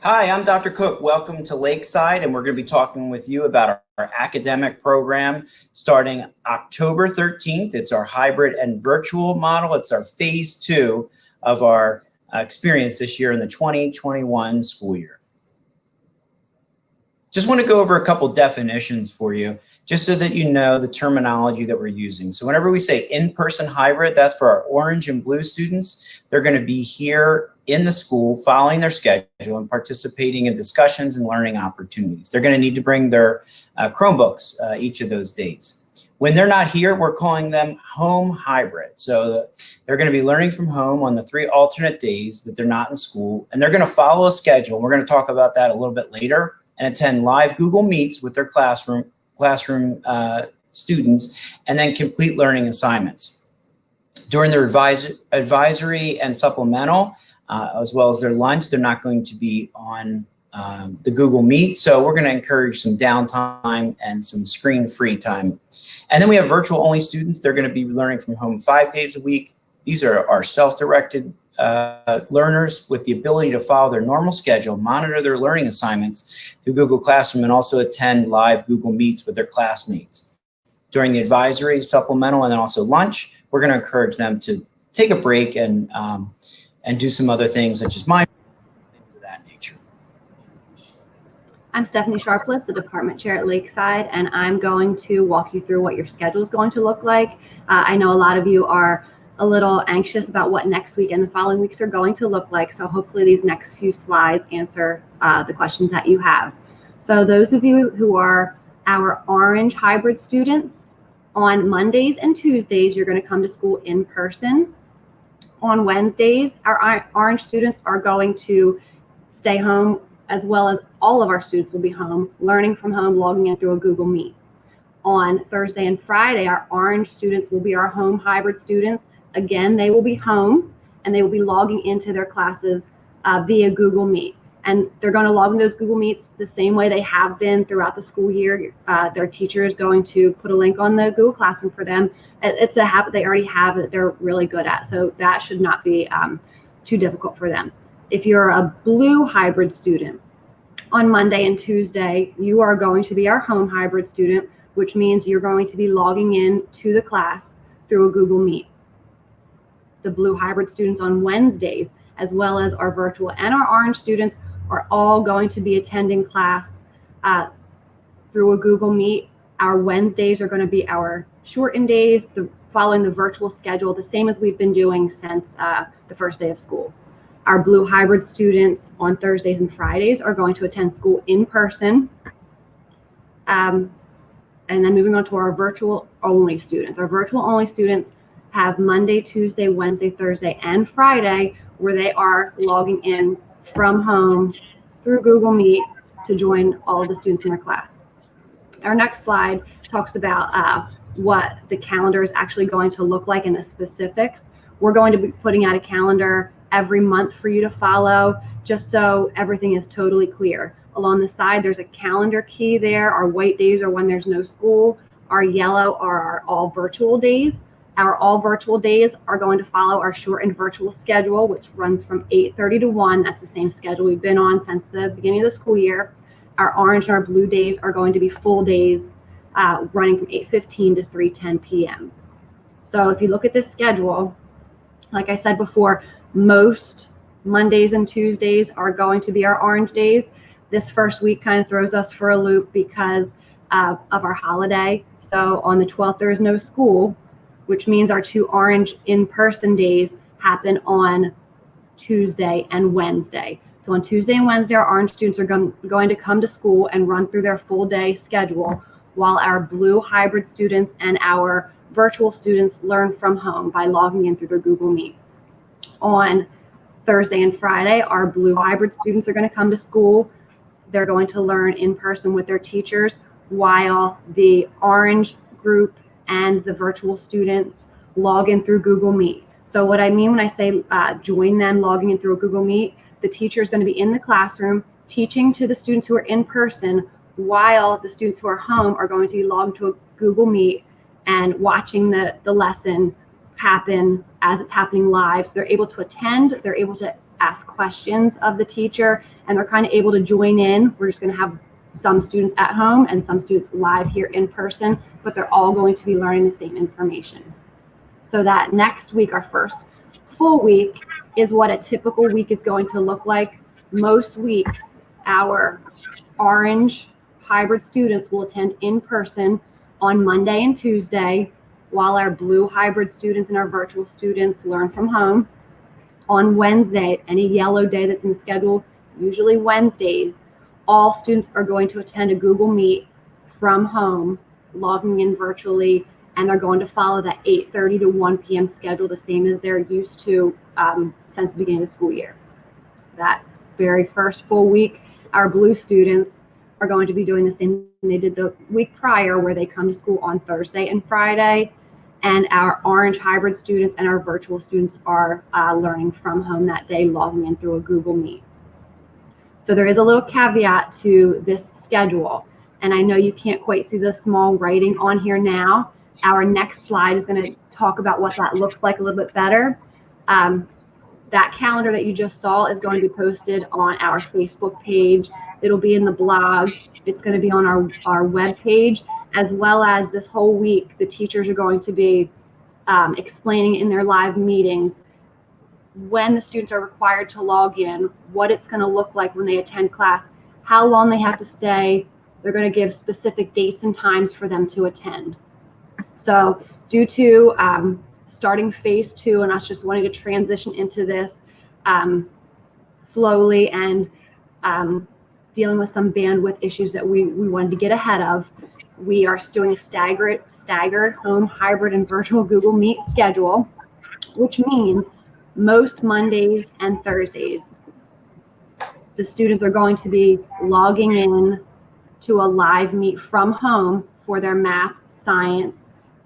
Hi, I'm Dr. Cook. Welcome to Lakeside, and we're going to be talking with you about our academic program starting October 13th. It's our hybrid and virtual model. It's our phase 2 of our experience this year in the 2021 school year. Just want to go over a couple definitions for you, just so that you know the terminology that we're using. So whenever we say in-person hybrid, that's for our orange and blue students. They're going to be here in the school following their schedule and participating in discussions and learning opportunities. They're going to need to bring their Chromebooks each of those days. When they're not here, we're calling them home hybrid. So they're going to be learning from home on the 3 alternate days that they're not in school, and they're going to follow a schedule. We're going to talk about that a little bit later, and attend live Google Meets with their classroom students, and then complete learning assignments. During their advisory and supplemental, as well as their lunch, they're not going to be on the Google Meet. So we're going to encourage some downtime and some screen-free time. And then we have virtual only students. They're going to be learning from home 5 days a week. These are our self-directed learners with the ability to follow their normal schedule, monitor their learning assignments through Google Classroom, and also attend live Google Meets with their classmates. During the advisory, supplemental, and then also lunch, we're going to encourage them to take a break and do some other things such as mindfulness, things of that nature. I'm Stephanie Sharpless, the department chair at Lakeside, and I'm going to walk you through what your schedule is going to look like. I know a lot of you are a little anxious about what next week and the following weeks are going to look like. So hopefully these next few slides answer the questions that you have. So those of you who are our orange hybrid students, on Mondays and Tuesdays, you're going to come to school in person. On Wednesdays, our orange students are going to stay home, as well as all of our students will be home, learning from home, logging in through a Google Meet. On Thursday and Friday, our orange students will be our home hybrid students. Again, they will be home and they will be logging into their classes via Google Meet. And they're going to log in those Google Meets the same way they have been throughout the school year. Their teacher is going to put a link on the Google Classroom for them. It's a habit they already have that they're really good at. So that should not be too difficult for them. If you're a blue hybrid student, on Monday and Tuesday, you are going to be our home hybrid student, which means you're going to be logging in to the class through a Google Meet. The blue hybrid students on Wednesdays, as well as our virtual and our orange students, are all going to be attending class through a Google Meet. Our Wednesdays are going to be our shortened days, following the virtual schedule, the same as we've been doing since the first day of school. Our blue hybrid students on Thursdays and Fridays are going to attend school in person. And then moving on to our virtual only students. Our virtual only students have Monday, Tuesday, Wednesday, Thursday, and Friday, where they are logging in from home through Google Meet to join all of the students in their class. Our next slide talks about what the calendar is actually going to look like in the specifics. We're going to be putting out a calendar every month for you to follow, just so everything is totally clear. Along the side, there's a calendar key there. Our white days are when there's no school. Our yellow are our all virtual days. Our all virtual days are going to follow our shortened virtual schedule, which runs from 8:30 to 1. That's the same schedule we've been on since the beginning of the school year. Our orange and our blue days are going to be full days, running from 8:15 to 3:10 p.m. So if you look at this schedule, like I said before, most Mondays and Tuesdays are going to be our orange days. This first week kind of throws us for a loop because of our holiday. So on the 12th, there is no school, which means our 2 orange in-person days happen on Tuesday and Wednesday. So on Tuesday and Wednesday, our orange students are going to come to school and run through their full day schedule, while our blue hybrid students and our virtual students learn from home by logging in through their Google Meet. On Thursday and Friday, our blue hybrid students are going to come to school. They're going to learn in person with their teachers, while the orange group and the virtual students log in through Google Meet. So what I mean when I say join them logging in through a Google Meet, the teacher is going to be in the classroom teaching to the students who are in person, while the students who are home are going to be logged to a Google Meet and watching the lesson happen as it's happening live. So they're able to attend, they're able to ask questions of the teacher, and they're kind of able to join in. We're just going to have some students at home and some students live here in person, but they're all going to be learning the same information. So that next week, our first full week, is what a typical week is going to look like. Most weeks, our orange hybrid students will attend in person on Monday and Tuesday, while our blue hybrid students and our virtual students learn from home. On Wednesday, any yellow day that's in the schedule, usually Wednesdays, all students are going to attend a Google Meet from home, logging in virtually, and they're going to follow that 8:30 to 1 p.m. schedule, the same as they're used to since the beginning of the school year. That very first full week, our blue students are going to be doing the same they did the week prior, where they come to school on Thursday and Friday. And our orange hybrid students and our virtual students are learning from home that day, logging in through a Google Meet. So there is a little caveat to this schedule. And I know you can't quite see the small writing on here now. Our next slide is going to talk about what that looks like a little bit better. That calendar that you just saw is going to be posted on our Facebook page. It'll be in the blog. It's going to be on our web page, as well as this whole week, the teachers are going to be explaining in their live meetings when the students are required to log in, what it's going to look like when they attend class, how long they have to stay. They're going to give specific dates and times for them to attend. So due to starting phase 2 and us just wanting to transition into this slowly and dealing with some bandwidth issues that we wanted to get ahead of, we are doing a staggered home, hybrid, and virtual Google Meet schedule, which means most Mondays and Thursdays, the students are going to be logging in to a live meet from home for their math, science,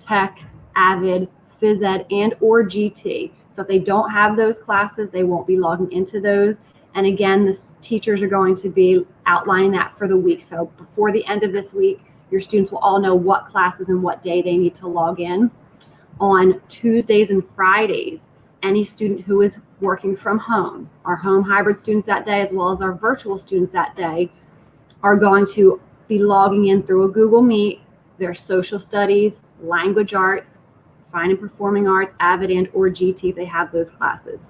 tech, AVID, phys ed, and or GT. So if they don't have those classes, they won't be logging into those. And again, the teachers are going to be outlining that for the week. So before the end of this week, your students will all know what classes and what day they need to log in. On Tuesdays and Fridays, any student who is working from home, our home hybrid students that day, as well as our virtual students that day, are going to be logging in through a Google Meet, their social studies, language arts, fine and performing arts, AVID, and or GT if they have those classes.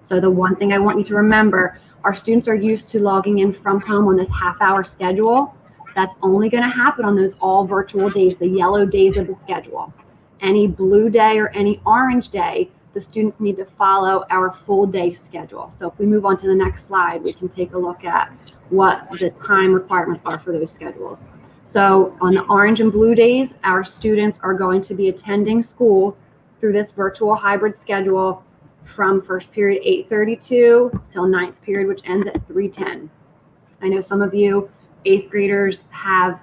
So the one thing I want you to remember, our students are used to logging in from home on this half-hour schedule. That's only going to happen on those all virtual days, the yellow days of the schedule. Any blue day or any orange day, the students need to follow our full day schedule. So if we move on to the next slide, we can take a look at what the time requirements are for those schedules. So on the orange and blue days, our students are going to be attending school through this virtual hybrid schedule from first period 8:32 till ninth period, which ends at 3:10. I know some of you 8th graders have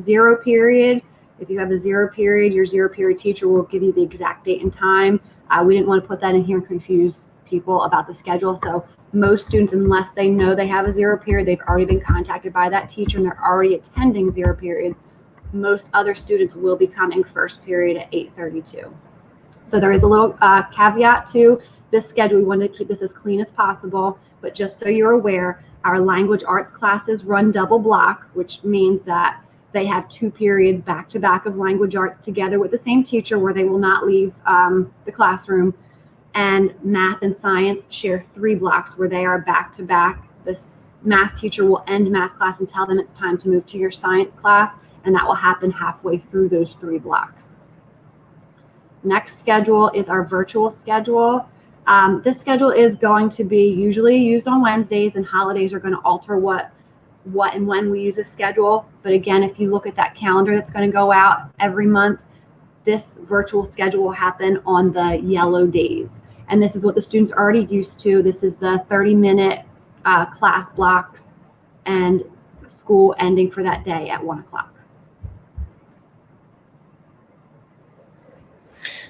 0 period. If you have a 0 period, your 0 period teacher will give you the exact date and time. We didn't want to put that in here and confuse people about the schedule. So most students, unless they know they have a 0 period, they've already been contacted by that teacher and they're already attending 0 periods. Most other students will be coming first period at 8:32. So there is a little caveat to this schedule. We wanted to keep this as clean as possible, but just so you're aware, our language arts classes run double block, which means that they have 2 periods back to back of language arts together with the same teacher where they will not leave the classroom. And math and science share 3 blocks where they are back to back. The math teacher will end math class and tell them it's time to move to your science class, and that will happen halfway through those 3 blocks. Next schedule is our virtual schedule. This schedule is going to be usually used on Wednesdays, and holidays are going to alter what and when we use this schedule. But again, if you look at that calendar that's going to go out every month, this virtual schedule will happen on the yellow days. And this is what the students are already used to. This is the 30-minute class blocks and school ending for that day at 1 o'clock.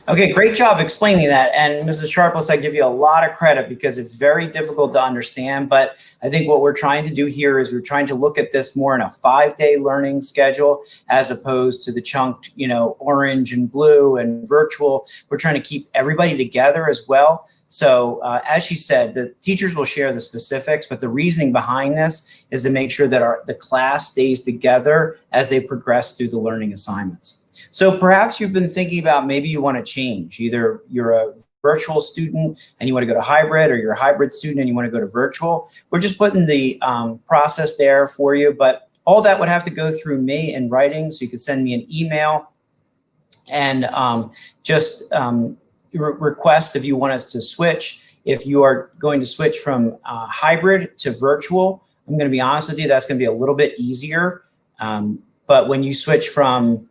Okay, great job explaining that. And Mrs. Sharpless, I give you a lot of credit because it's very difficult to understand. But I think what we're trying to do here is we're trying to look at this more in a 5-day learning schedule as opposed to the chunked, orange and blue and virtual. We're trying to keep everybody together as well. So as she said, the teachers will share the specifics, but the reasoning behind this is to make sure that the class stays together as they progress through the learning assignments. So perhaps you've been thinking about maybe you want to change. Either you're a virtual student and you want to go to hybrid, or you're a hybrid student and you want to go to virtual. We're just putting the process there for you, but all that would have to go through me in writing. So you could send me an email and request if you want us to switch. If you are going to switch from hybrid to virtual, I'm going to be honest with you, that's going to be a little bit easier. But when you switch from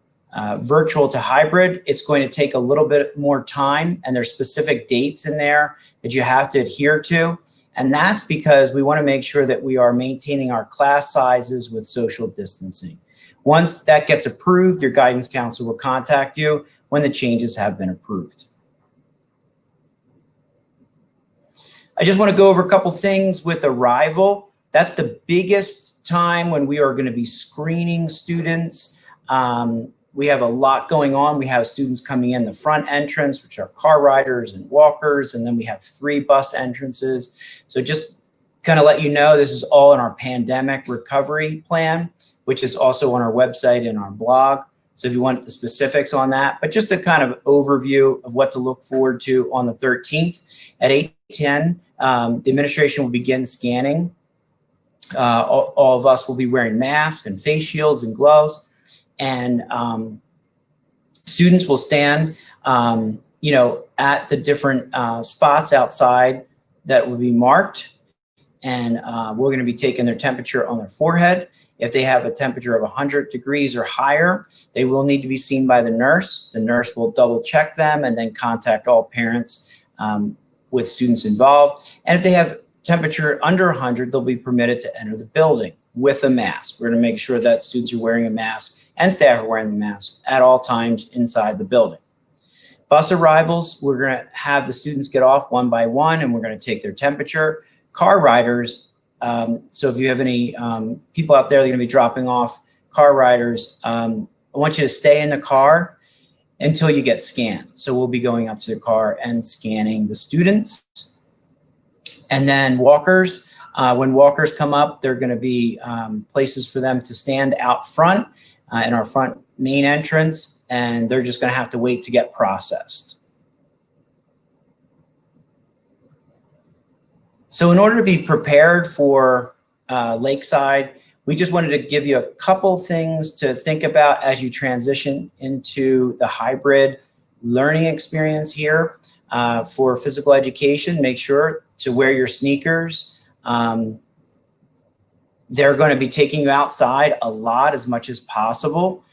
virtual to hybrid, it's going to take a little bit more time, and there's specific dates in there that you have to adhere to. And that's because we want to make sure that we are maintaining our class sizes with social distancing. Once that gets approved, your guidance counselor will contact you when the changes have been approved. I just want to go over a couple things with arrival. That's the biggest time when we are going to be screening students. We have a lot going on. We have students coming in the front entrance, which are car riders and walkers, and then we have 3 bus entrances. So just kind of let you know, this is all in our pandemic recovery plan, which is also on our website and our blog. So if you want the specifics on that, but just a kind of overview of what to look forward to on the 13th at 8:10, the administration will begin scanning. All of us will be wearing masks and face shields and gloves. And students will stand, at the different spots outside that will be marked. And we're going to be taking their temperature on their forehead. If they have a temperature of 100 degrees or higher, they will need to be seen by the nurse. The nurse will double check them and then contact all parents with students involved. And if they have temperature under 100, they'll be permitted to enter the building with a mask. We're going to make sure that students are wearing a mask and staff are wearing the mask at all times inside the building. Bus arrivals, we're going to have the students get off one by one, and we're going to take their temperature. Car riders, so if you have any people out there that are going to be dropping off car riders, I want you to stay in the car until you get scanned. So we'll be going up to the car and scanning the students. And then walkers, when walkers come up, there are going to be places for them to stand out front in our front main entrance, and they're just going to have to wait to get processed. So in order to be prepared for Lakeside, we just wanted to give you a couple things to think about as you transition into the hybrid learning experience here. For physical education, make sure to wear your sneakers. They're going to be taking you outside a lot, as much as possible.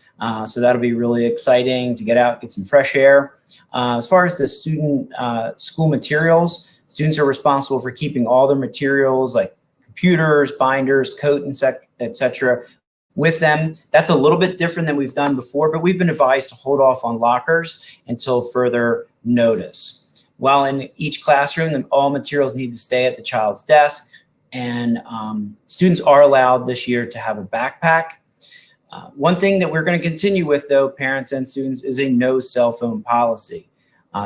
So that'll be really exciting to get out, get some fresh air. As far as the student school materials, students are responsible for keeping all their materials like computers, binders, coat, etc. with them. That's a little bit different than we've done before, but we've been advised to hold off on lockers until further notice. While in each classroom, all materials need to stay at the child's desk, and students are allowed this year to have a backpack. One thing that we're going to continue with, though, parents and students, is a no cell phone policy.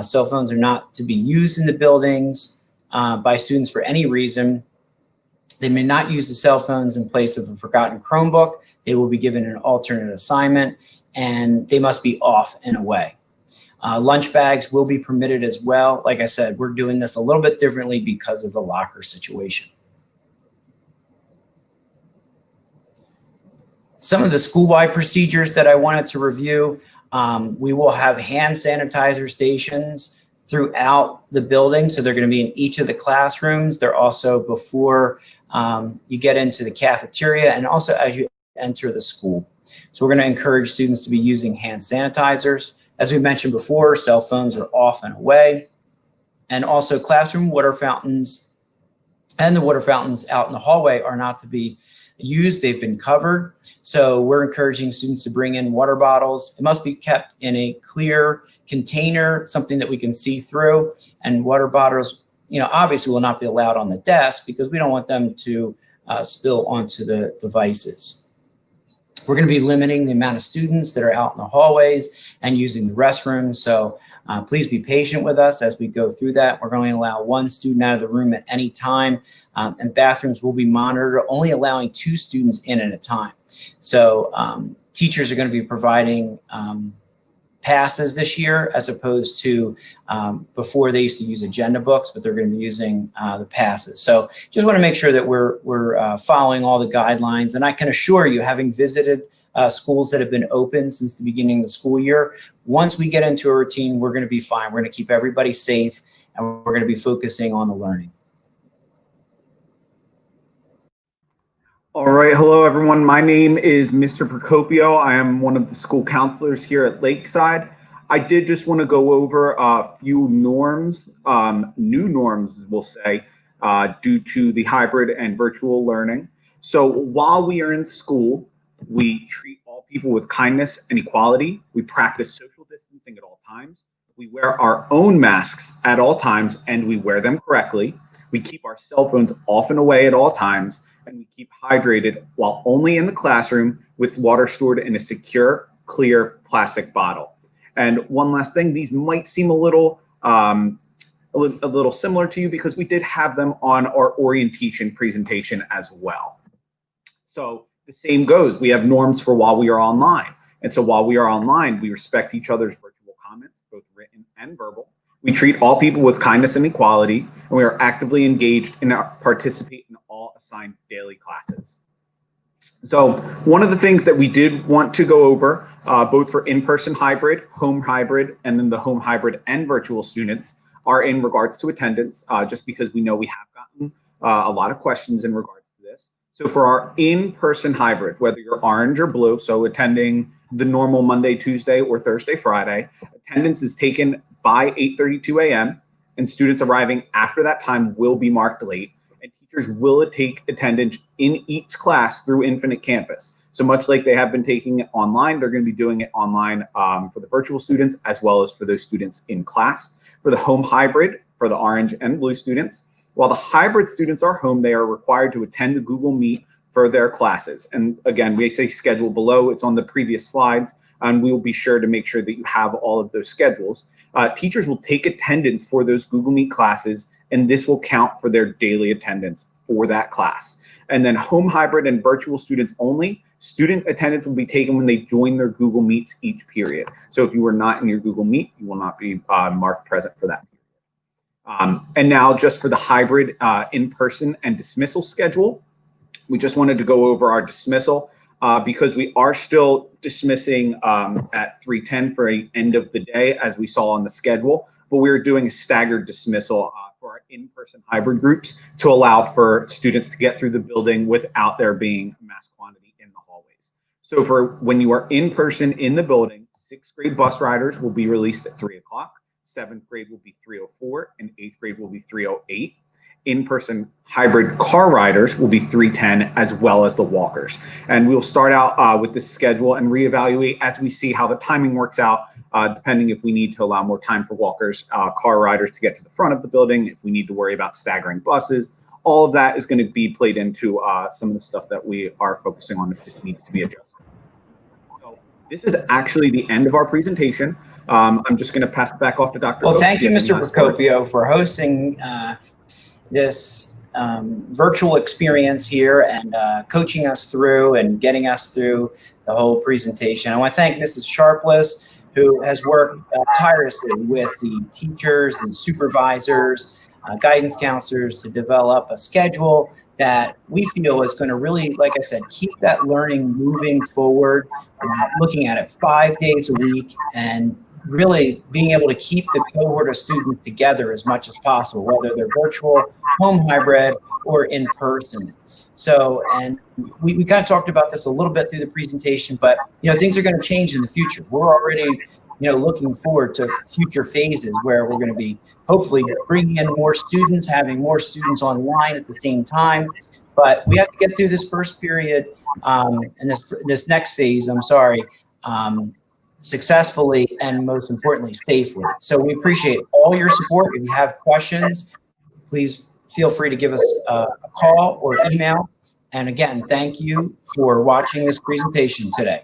Cell phones are not to be used in the buildings by students for any reason. They may not use the cell phones in place of a forgotten Chromebook. They will be given an alternate assignment, and they must be off and away. Lunch bags will be permitted as well. Like I said, we're doing this a little bit differently because of the locker situation. Some of the school-wide procedures that I wanted to review, we will have hand sanitizer stations throughout the building. So they're going to be in each of the classrooms. They're also before you get into the cafeteria and also as you enter the school. So we're going to encourage students to be using hand sanitizers. As we mentioned before, cell phones are off and away. And also classroom water fountains and the water fountains out in the hallway are not to be used. They've been covered. So we're encouraging students to bring in water bottles. It must be kept in a clear container, something that we can see through. And water bottles, obviously will not be allowed on the desk because we don't want them to spill onto the devices. We're going to be limiting the amount of students that are out in the hallways and using the restrooms. So please be patient with us as we go through that. We're going to allow one student out of the room at any time, and bathrooms will be monitored, only allowing 2 students in at a time. So teachers are going to be providing passes this year, as opposed to before they used to use agenda books, but they're going to be using the passes. So just want to make sure that we're following all the guidelines. And I can assure you, having visited schools that have been open since the beginning of the school year, once we get into a routine, we're going to be fine. We're going to keep everybody safe, and we're going to be focusing on the learning. All right, hello everyone. My name is Mr. Procopio. I am one of the school counselors here at Lakeside. I did just want to go over a few norms, new norms, we'll say, due to the hybrid and virtual learning. So while we are in school, we treat all people with kindness and equality. We practice social distancing at all times. We wear our own masks at all times, and we wear them correctly. We keep our cell phones off and away at all times, and we keep hydrated while only in the classroom with water stored in a secure, clear plastic bottle. And one last thing, these might seem a little similar to you because we did have them on our orientation presentation as well. So the same goes. We have norms for while we are online. And so while we are online, we respect each other's virtual comments, both written and verbal. We treat all people with kindness and equality, and we are actively engaged and participate in all assigned daily classes. So one of the things that we did want to go over, both for in-person hybrid, home hybrid, and then the home hybrid and virtual students, are in regards to attendance, just because we know we have gotten a lot of questions in regards to this. So for our in-person hybrid, whether you're orange or blue, so attending the normal Monday, Tuesday, or Thursday, Friday, attendance is taken by 8:32 a.m. and students arriving after that time will be marked late, and teachers will take attendance in each class through Infinite Campus. So much like they have been taking it online, they're going to be doing it online for the virtual students as well as for those students in class. For the home hybrid, for the orange and blue students, while the hybrid students are home, they are required to attend the Google Meet for their classes. And again, we say schedule below, it's on the previous slides, and we will be sure to make sure that you have all of those schedules. Teachers will take attendance for those Google Meet classes, and this will count for their daily attendance for that class. And then home hybrid and virtual students only, student attendance will be taken when they join their Google Meets each period. So if you were not in your Google Meet, you will not be marked present for that period. And now just for the hybrid in-person and dismissal schedule, we just wanted to go over our dismissal because we are still dismissing at 3:10 for the end of the day, as we saw on the schedule, but we're doing a staggered dismissal for our in-person hybrid groups to allow for students to get through the building without there being mass quantity in the hallways. So for when you are in person in the building, 6th grade bus riders will be released at 3 o'clock, 7th grade will be 3:04, and 8th grade will be 3:08. In-person hybrid car riders will be 3:10, as well as the walkers. And we'll start out with this schedule and reevaluate as we see how the timing works out, depending if we need to allow more time for walkers, car riders to get to the front of the building, if we need to worry about staggering buses. All of that is going to be played into some of the stuff that we are focusing on if this needs to be adjusted. So this is actually the end of our presentation. I'm just going to pass it back off to Dr. Well, Oak. thank you, Mr. Procopio, for hosting this virtual experience here and coaching us through and getting us through the whole presentation. I want to thank Mrs. Sharpless, who has worked tirelessly with the teachers and supervisors, guidance counselors to develop a schedule that we feel is going to really, like I said, keep that learning moving forward, looking at it 5 days a week and really being able to keep the cohort of students together as much as possible, whether they're virtual, home hybrid, or in person. So, and we kind of talked about this a little bit through the presentation, but things are going to change in the future. We're already looking forward to future phases where we're going to be hopefully bringing in more students, having more students online at the same time. But we have to get through this first period and this next phase, successfully and most importantly, safely. So we appreciate all your support. If you have questions, please feel free to give us a call or email. And again, thank you for watching this presentation today.